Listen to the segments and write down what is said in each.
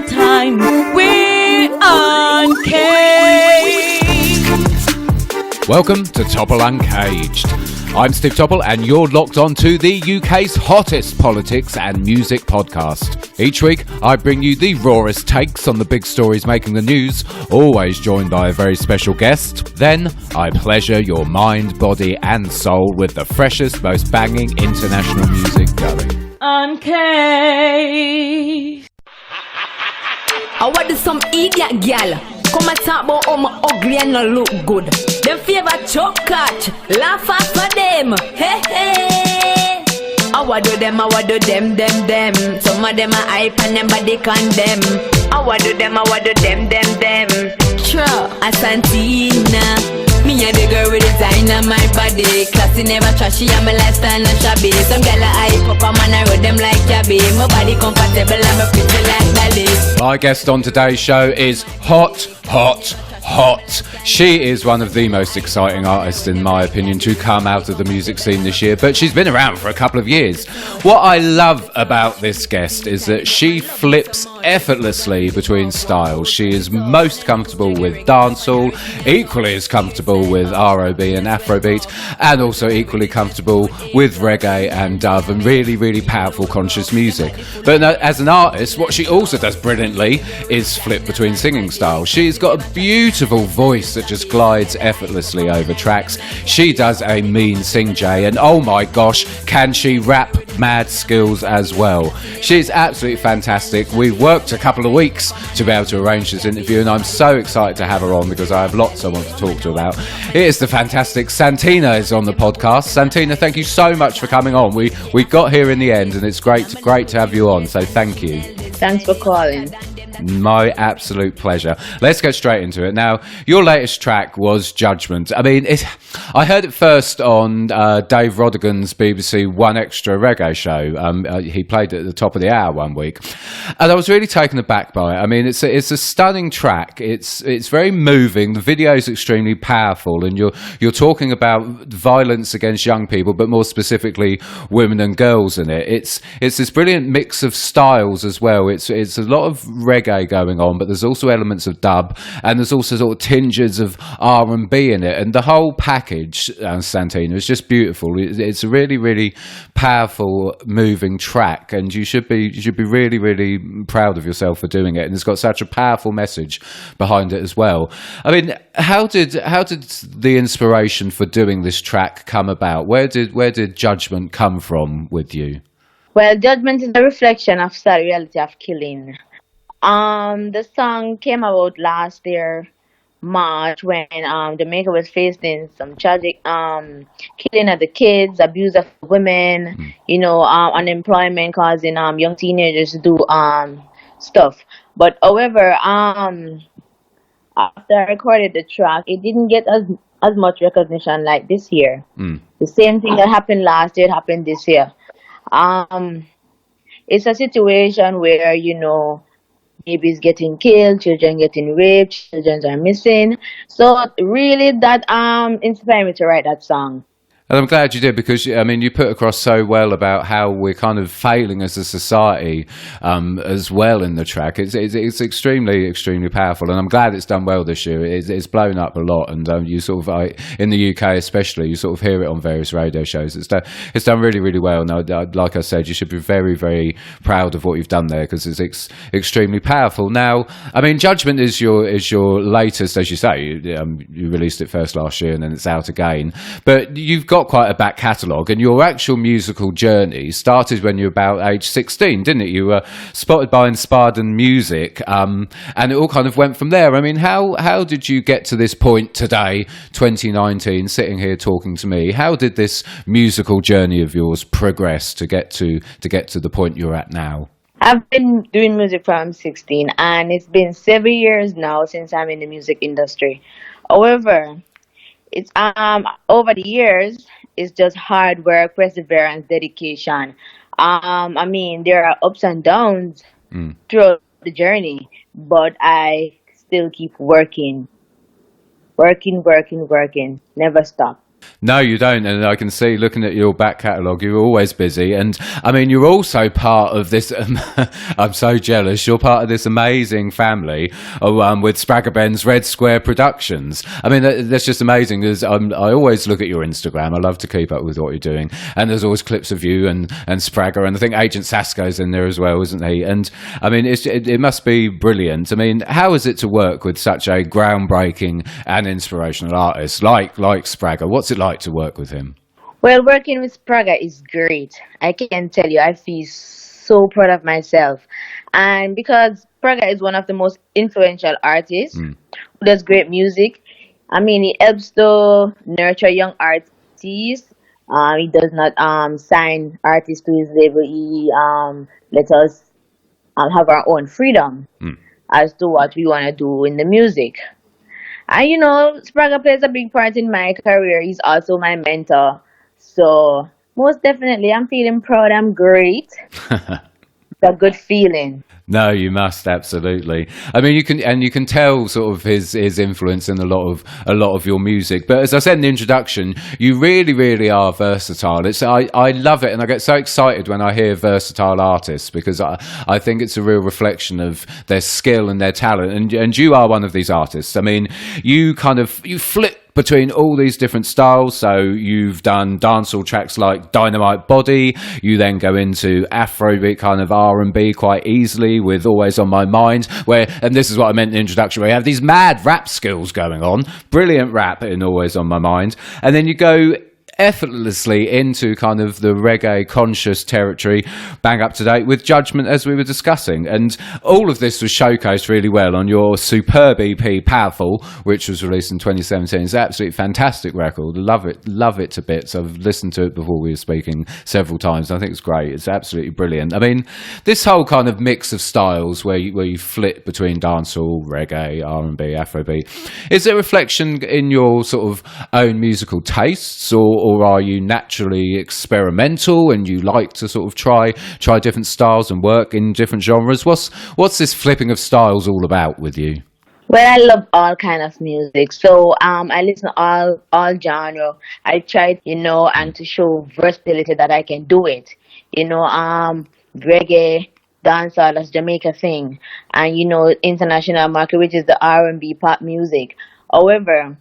time. We're uncaged. Welcome to Topple Uncaged. I'm Steve Topple and you're locked on to the UK's hottest politics and music podcast. Each week I bring you the rawest takes on the big stories making the news, always joined by a very special guest. Then I pleasure your mind, body and soul with the freshest, most banging international music going. Uncaged. I want some idiot gal. Come and talk about how my ugly and not look good. Them favor chocolate, laugh at for them. Hey hey. I want do them. Some of them are hype and them body condemn. I want do them. True, a Santiina. Me and the girl with design on my body. Classy never trashy and my lifestyle not shabby. Some girl are hype up and man I rode them like Jabby. My body comfortable and my pretty like Dolly. My guest on today's show is hot. She is one of the most exciting artists, in my opinion, to come out of the music scene this year, but she's been around for a couple of years. What I love about this guest is that she flips effortlessly between styles. She is most comfortable with dancehall, equally as comfortable with ROB and afrobeat, and also equally comfortable with reggae and dub and really, really powerful conscious music. But as an artist, what she also does brilliantly is flip between singing styles. She's got a beautiful voice that just glides effortlessly over tracks. She does a mean singjay, and oh my gosh, can she rap mad skills as well. She's absolutely fantastic. We've worked a couple of weeks to be able to arrange this interview, and I'm so excited to have her on because I have lots I want to talk to her about. It is the fantastic Santiina is on the podcast. Santiina, thank you so much for coming on. We got here in the end, and it's great to have you on, so thank you. Thanks for calling. My absolute pleasure. Let's get straight into it. Now, your latest track was Judgement. I mean, I heard it first on Dave Rodigan's BBC One Extra reggae show. He played it at the top of the hour one week. And I was really taken aback by it. I mean, it's a stunning track. It's very moving. The video is extremely powerful. And you're talking about violence against young people, but more specifically, women and girls in it. It's this brilliant mix of styles as well. It's a lot of reggae going on, but there's also elements of dub, and there's also sort of tinges of R&B in it, and the whole package, Santiina, is just beautiful. It's a really, really powerful, moving track, and you should be really, really proud of yourself for doing it. And it's got such a powerful message behind it as well. I mean, how did the inspiration for doing this track come about? Where did Judgement come from with you? Well, Judgment is a reflection of sad reality of killing. The song came about last year, March, when Jamaica was facing some tragic killing of the kids, abuse of women, unemployment causing young teenagers to do stuff. But however, after I recorded the track, it didn't get as much recognition like this year. The same thing that happened last year happened this year. It's a situation where, babies getting killed, children getting raped, children are missing. So really that inspired me to write that song. And I'm glad you did, because I mean you put across so well about how we're kind of failing as a society as well in the track. It's extremely, extremely powerful, and I'm glad it's done well this year. It's blown up a lot, and you sort of in the UK especially, you sort of hear it on various radio shows. It's done really, really well. Now, like I said, you should be very, very proud of what you've done there, because it's extremely powerful. Now, I mean, Judgement is your latest, as you say. You released it first last year, and then it's out again. But you've got quite a back catalogue, and your actual musical journey started when you were about age 16, didn't it? You were spotted by Inspired in Music, and it all kind of went from there. I mean, how did you get to this point today, 2019, sitting here talking to me? How did this musical journey of yours progress to get to the point you're at now? I've been doing music from 16, and it's been 7 years now since I'm in the music industry. However, it's over the years, it's just hard work, perseverance, dedication. I mean, there are ups and downs throughout the journey, but I still keep working, never stop. No, you don't. And I can see, looking at your back catalogue, you're always busy. And I mean, you're also part of this. I'm so jealous. You're part of this amazing family with Spragga Ben's Red Square Productions. I mean, that's just amazing because I always look at your Instagram. I love to keep up with what you're doing. And there's always clips of you and Spragga. And I think Agent Sasko's in there as well, isn't he? And I mean, it must be brilliant. I mean, how is it to work with such a groundbreaking and inspirational artist like Spragga? What's it like to work with him? Well, working with Spragga is great. I can tell you, I feel so proud of myself. And because Spragga is one of the most influential artists who does great music, I mean, he helps to nurture young artists. He does not sign artists to his label. He lets us have our own freedom as to what we want to do in the music. And you know, Spragga plays a big part in my career. He's also my mentor. So most definitely, I'm feeling proud. I'm great. It's a good feeling. No, you must, absolutely. I mean, you can tell sort of his influence in a lot of your music. But as I said in the introduction, you really are versatile. I love it, and I get so excited when I hear versatile artists because I think it's a real reflection of their skill and their talent. And you are one of these artists. I mean, you flip between all these different styles. So you've done dancehall tracks like Dynamite Body. You then go into Afrobeat kind of R&B quite easily with Always on My Mind, and this is what I meant in the introduction, where you have these mad rap skills going on, brilliant rap in Always on My Mind. And then you go effortlessly into kind of the reggae conscious territory, bang up to date with Judgement, as we were discussing. And all of this was showcased really well on your superb EP Powerful, which was released in 2017. It's an absolutely fantastic record. Love it to bits. I've listened to it before we were speaking several times. I think it's great. It's absolutely brilliant. I mean, this whole kind of mix of styles where you flip between dancehall, reggae, R&B, Afrobeat, is it a reflection in your sort of own musical tastes, or are you naturally experimental and you like to sort of try different styles and work in different genres? What's this flipping of styles all about with you? Well, I love all kind of music, so I listen to all genre. I try, and to show versatility that I can do it. Reggae, dancehall, that's Jamaica thing, and international market, which is the R&B pop music. However,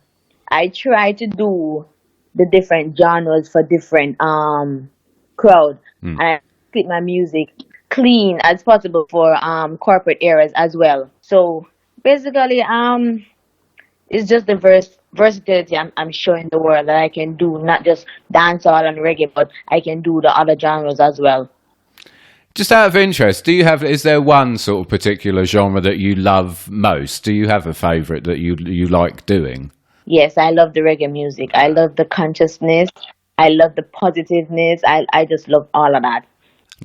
I try to do the different genres for different crowd, and I keep my music clean as possible for corporate areas as well. So basically, it's just the versatility I'm showing the world that I can do not just dancehall and reggae, but I can do the other genres as well. Just out of interest, is there one sort of particular genre that you love most? Do you have a favourite that you like doing? Yes, I love the reggae music. I love the consciousness. I love the positiveness. I just love all of that.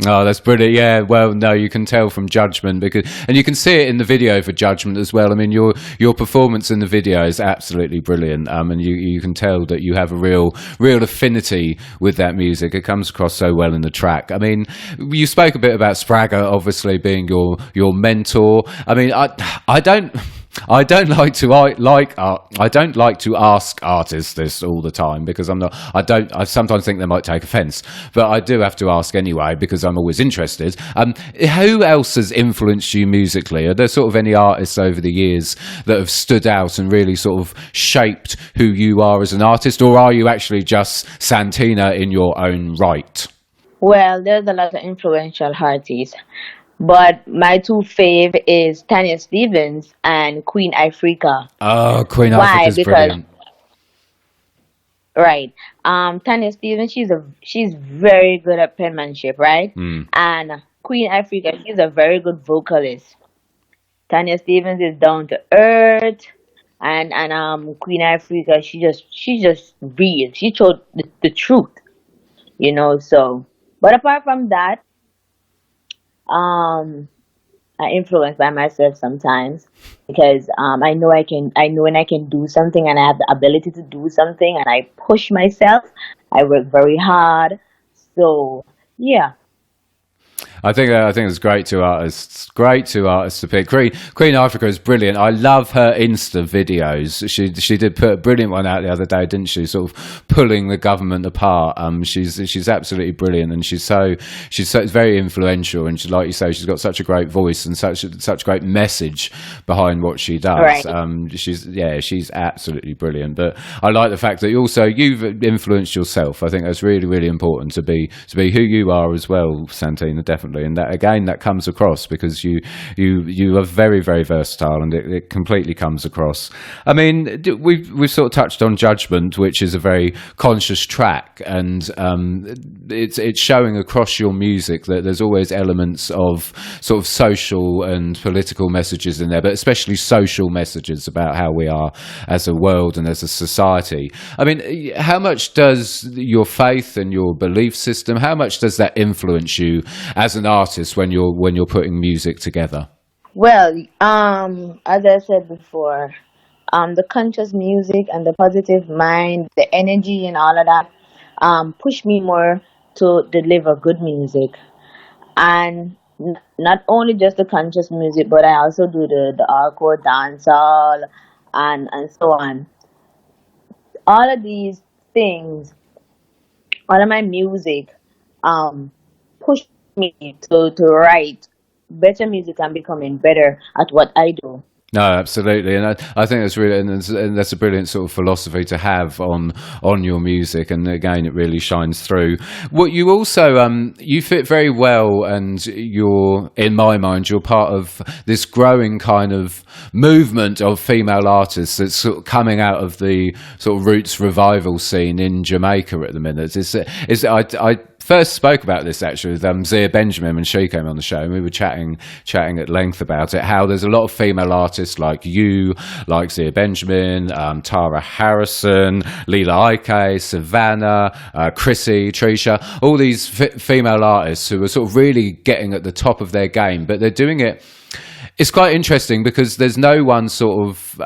Oh, that's brilliant. Yeah, well, no, you can tell from Judgement, and you can see it in the video for Judgement as well. I mean, your performance in the video is absolutely brilliant. And you can tell that you have a real affinity with that music. It comes across so well in the track. I mean, you spoke a bit about Spragga obviously being your mentor. I mean, I don't like to ask artists this all the time because I sometimes think they might take offence, but I do have to ask anyway because I'm always interested. Who else has influenced you musically? Are there sort of any artists over the years that have stood out and really sort of shaped who you are as an artist, or are you actually just Santiina in your own right? Well, there's a lot of influential artists. But my two fave is Tanya Stephens and Queen Ifrica. Oh, Queen Ifrica's brilliant. Right. Tanya Stephens, she's very good at penmanship, right? And Queen Ifrica, she's a very good vocalist. Tanya Stephens is down to earth, and Queen Ifrica, she just real. She told the truth, So, but apart from that, I'm influenced by myself sometimes because I know when I can do something and I have the ability to do something and I push myself. I work very hard. So yeah. I think it's great two artists. Great two artists to pick. Queen Africa is brilliant. I love her Insta videos. She did put a brilliant one out the other day, didn't she? Sort of pulling the government apart. She's absolutely brilliant, and she's very influential. And like you say, she's got such a great voice and such great message behind what she does. Right. She's absolutely brilliant. But I like the fact that you've influenced yourself. I think that's really, really important to be who you are as well, Santiina, definitely. And that comes across because you are very, very versatile, and it completely comes across. I mean, we've sort of touched on Judgement, which is a very conscious track, and it's showing across your music that there's always elements of sort of social and political messages in there, but especially social messages about how we are as a world and as a society. I mean, how much does your faith and your belief system, how much does that influence you as an artist when you're putting music together? Well, as I said before, the conscious music and the positive mind, the energy and all of that, push me more to deliver good music. And not only just the conscious music, but I also do the hardcore dancehall and so on. All of these things, all of my music, push me to write better music and becoming better at what I do. No, absolutely, and I think that's really, and that's a brilliant sort of philosophy to have on your music, and again, it really shines through. What you also you fit very well, and in my mind, you're part of this growing kind of movement of female artists that's sort of coming out of the sort of roots revival scene in Jamaica at the minute. I first spoke about this actually with Zia Benjamin when she came on the show, and we were chatting at length about it, how there's a lot of female artists like you, like Zia Benjamin, Tara Harrison, Leela Ike, Savannah, Chrissy, Trisha, all these female artists who are sort of really getting at the top of their game, but they're doing it. It's quite interesting because there's no one sort of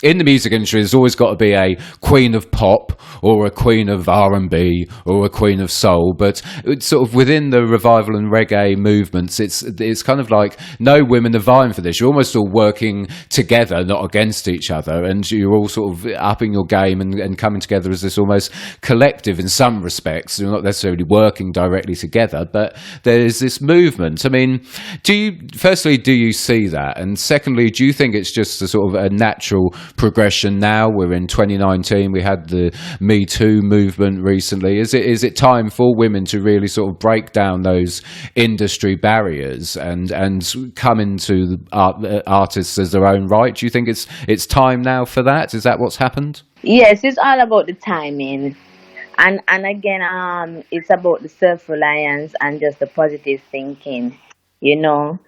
in the music industry. There's always got to be a queen of pop or a queen of R&B or a queen of soul, but it's sort of within the revival and reggae movements, it's kind of like no women are vying for this. You're almost all working together, not against each other, and you're all sort of upping your game and coming together as this almost collective in some respects. You're not necessarily working directly together, but there's this movement. I mean, do you see that? And secondly, do you think it's just a sort of a natural progression now? We're in 2019. We had the Me Too movement recently. Is it time for women to really sort of break down those industry barriers and come into artists as their own right? Do you think it's time now for that? Is that what's happened? Yes, it's all about the timing. And again, it's about the self-reliance and just the positive thinking, you know.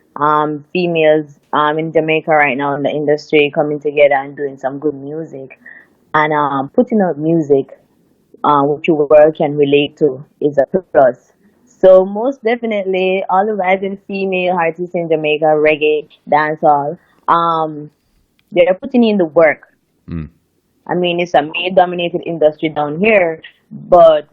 Females in Jamaica right now in the industry coming together and doing some good music and putting out music which your world can relate to is a plus. So most definitely all the rising female artists in Jamaica, reggae, dancehall, they're putting in the work. Mm. I mean, it's a male-dominated industry down here, but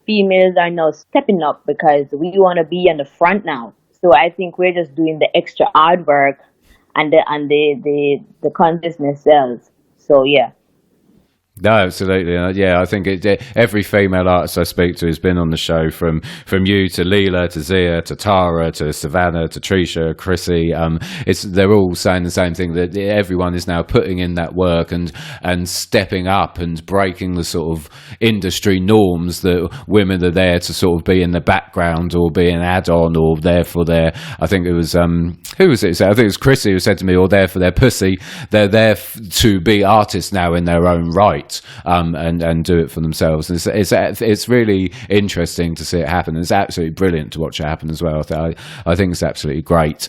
females are now stepping up because we want to be on the front now. So I think we're just doing the extra hard work and the consciousness sells. So yeah. No, absolutely. Yeah, I think every female artist I speak to has been on the show, from you to Leela to Zia to Tara to Savannah to Trisha, Chrissy. They're all saying the same thing, that everyone is now putting in that work and stepping up and breaking the sort of industry norms that women are there to sort of be in the background or be an add-on or there for their. I think it was who was it? I think it was Chrissy who said to me, or there for their pussy. They're there to be artists now in their own right. And do it for themselves. And it's really interesting to see it happen. It's absolutely brilliant to watch it happen as well. I think it's absolutely great.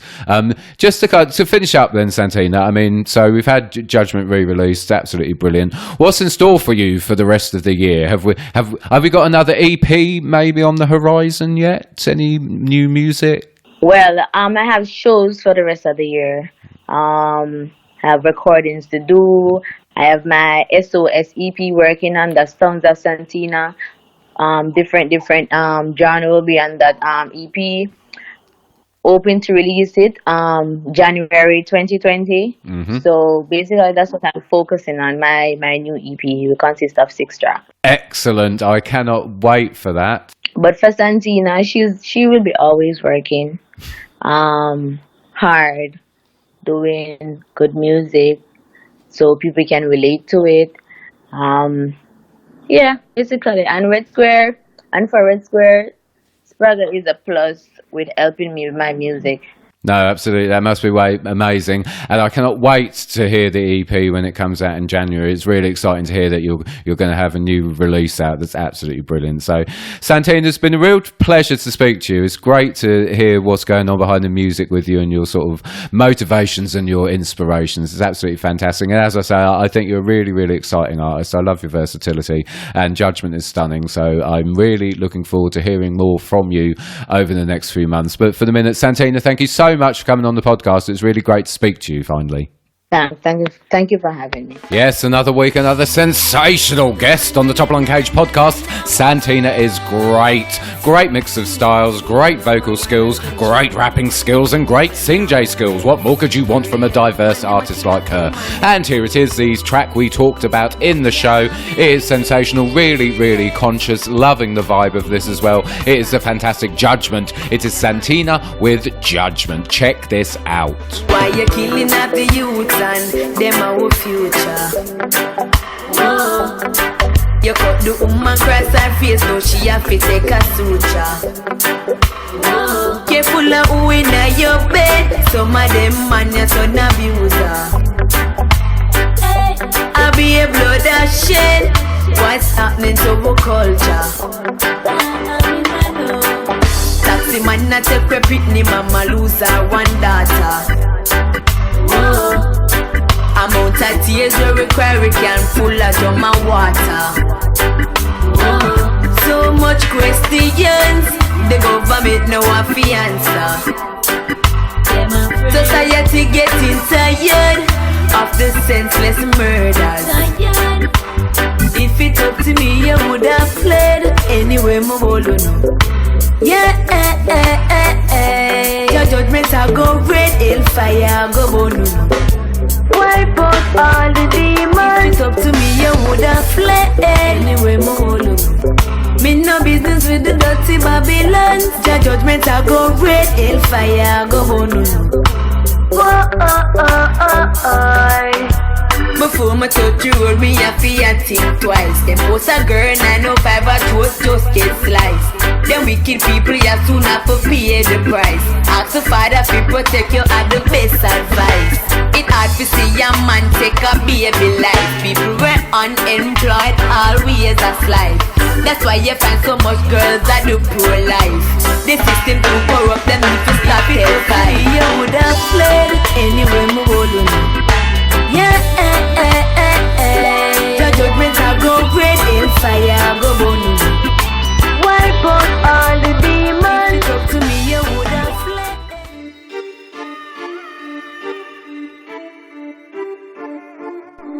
Just to finish up then, Santiina, I mean, so we've had Judgement re-released, absolutely brilliant. What's in store for you for the rest of the year? Have we got another EP maybe on the horizon yet? Any new music? Well, I have shows for the rest of the year. I have recordings to do. I have my SOS EP working on the Songs of Santiina. Different genre will be on that EP. hoping to release it January 2020. So basically that's what I'm focusing on. My new EP will consist of 6 tracks. Excellent. I cannot wait for that. But for Santiina, she will be always working hard, doing good music so people can relate to it. Yeah, basically. And for Red Square, Sprague is a plus with helping me with my music. No, absolutely. That must be amazing. And I cannot wait to hear the EP when it comes out in January. It's really exciting to hear that you're going to have a new release out. That's absolutely brilliant. So, Santiina, it's been a real pleasure to speak to you. It's great to hear what's going on behind the music with you and your sort of motivations and your inspirations. It's absolutely fantastic. And as I say, I think you're a really, really exciting artist. I love your versatility, and Judgement is stunning. So I'm really looking forward to hearing more from you over the next few months. But for the minute, Santiina, thank you so much for coming on the podcast. It's really great to speak to you finally. Thank you for having me. Yes, another week, another sensational guest on the Topple Uncaged podcast. Santiina is great. Great mix of styles, great vocal skills, great rapping skills, and great singjay skills. What more could you want from a diverse artist like her? And here it is, the track we talked about in the show. It is sensational, really, really conscious, loving the vibe of this as well. It is a fantastic Judgement. It is Santiina with Judgement. Check this out. Why you killing up the youth and them our future? Whoa. You cut the woman cross her face, now she have to take a suture. Whoa. Careful of who in your bed, some of them man you son abuser. I be a blood and shed. What's happening to our culture? Taxi man not take a pitney, mama lose her one daughter. Whoa. Amount of tears we require, we can full of drum and water. Whoa. So much questions, the government no have to answer. Society getting tired of the senseless murders. If it up to me, you would have fled anyway, my bolo no. Yeah, your judgments are go red, hellfire go bono. Wipe out all the demons. If it up to me, you would have fled anyway, my bolo. Me no business with the dirty Babylon. Your judgments are go red, hellfire go bono. Before me touch you, me have to think twice. Them post a girl 905 a toast just get sliced. Them wicked people you soon have to pay the price. Ask the father to protect you at the best advice. It hard to see a man take a baby life. People were unemployed, always a slice. That's why you find so much girls that do poor life. The system too corrupt, them need to stop it. You would have fled anyway, my bolo no. Yeah, your judgments are go red, hellfire go bono. Wipe out all the demons. Talk to me, you would have fled.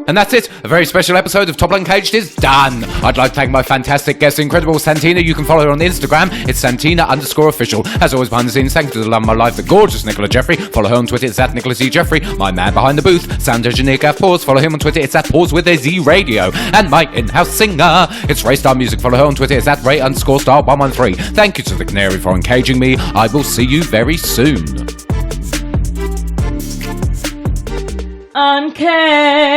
And that's it. A very special episode of Topple Uncaged is done. I'd like to thank my fantastic guest, incredible Santiina. You can follow her on Instagram. It's Santiina_official. As always, behind the scenes, thank you to the love of my life, the gorgeous Nicola Jeffrey. Follow her on Twitter. It's at Nicola C. Jeffrey. My man behind the booth, sound engineer Gav Pause. Follow him on Twitter. It's at Pause with a Z Radio. And my in-house singer, it's Ray Star Music. Follow her on Twitter. It's at Ray_Star113. Thank you to the Canary for uncaging me. I will see you very soon. Uncaged.